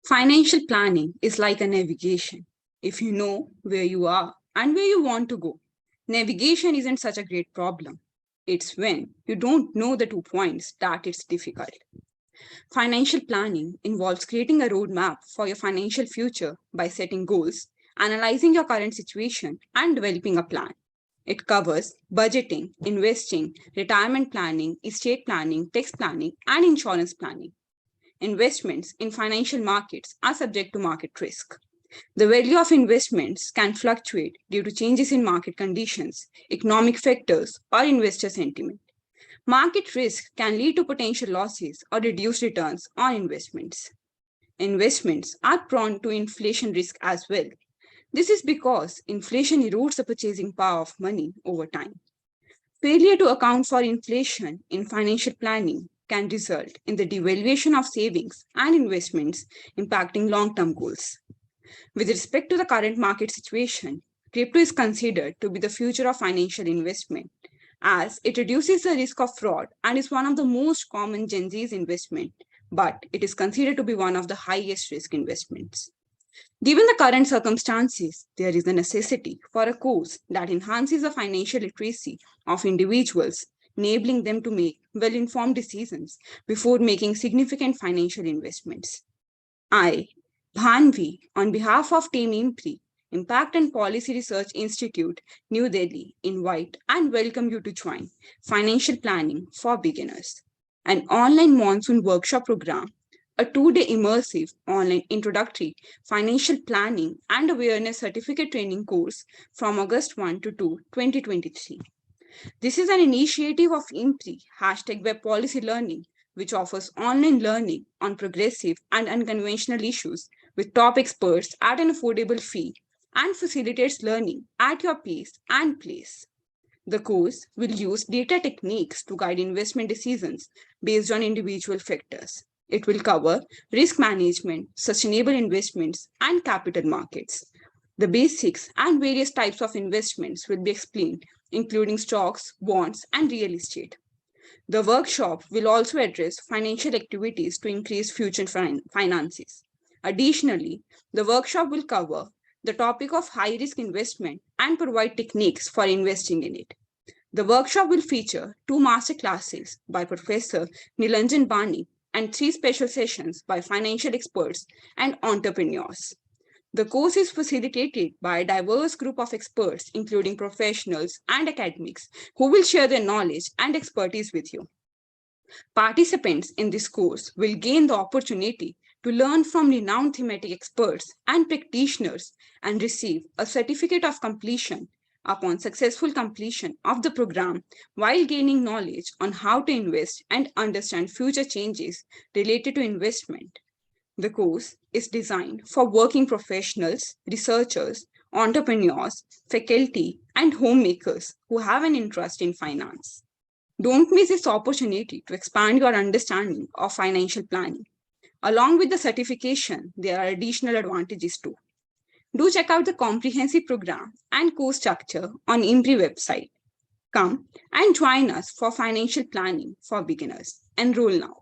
Financial planning is like a navigation. If you know where you are and where you want to go, navigation isn't such a great problem. It's when you don't know the 2 points that it's difficult. Financial planning involves creating a roadmap for your financial future by setting goals, analyzing your current situation, and developing a plan. It covers budgeting, investing, retirement planning, estate planning, tax planning, and insurance planning. Investments in financial markets are subject to market risk. The value of investments can fluctuate due to changes in market conditions, economic factors, or investor sentiment. Market risk can lead to potential losses or reduced returns on investments. Investments are prone to inflation risk as well. This is because inflation erodes the purchasing power of money over time. Failure to account for inflation in financial planning can result in the devaluation of savings and investments, impacting long-term goals. With respect to the current market situation, crypto is considered to be the future of financial investment as it reduces the risk of fraud and is one of the most common Gen Z's investment, but it is considered to be one of the highest risk investments. Given the current circumstances, there is a necessity for a course that enhances the financial literacy of individuals, enabling them to make well-informed decisions before making significant financial investments. I, Bhanvi, on behalf of Team IMPRI, Impact and Policy Research Institute, New Delhi, invite and welcome you to join Financial Planning for Beginners, an online monsoon workshop program, a 2-day immersive online introductory financial planning and awareness certificate training course from August 1 to 2, 2023. This is an initiative of IMPRI, #Web Policy Learning, which offers online learning on progressive and unconventional issues with top experts at an affordable fee and facilitates learning at your pace and place. The course will use data techniques to guide investment decisions based on individual factors. It will cover risk management, sustainable investments, and capital markets. The basics and various types of investments will be explained, including stocks, bonds, and real estate. The workshop will also address financial activities to increase future finances. Additionally, the workshop will cover the topic of high-risk investment and provide techniques for investing in it. The workshop will feature 2 master classes by Professor Nilanjan Bani and 3 special sessions by financial experts and entrepreneurs. The course is facilitated by a diverse group of experts, including professionals and academics, who will share their knowledge and expertise with you. Participants in this course will gain the opportunity to learn from renowned thematic experts and practitioners and receive a certificate of completion upon successful completion of the program while gaining knowledge on how to invest and understand future changes related to investment. The course is designed for working professionals, researchers, entrepreneurs, faculty, and homemakers who have an interest in finance. Don't miss this opportunity to expand your understanding of financial planning. Along with the certification, there are additional advantages too. Do check out the comprehensive program and course structure on IMPRI website. Come and join us for financial planning for beginners. Enroll now.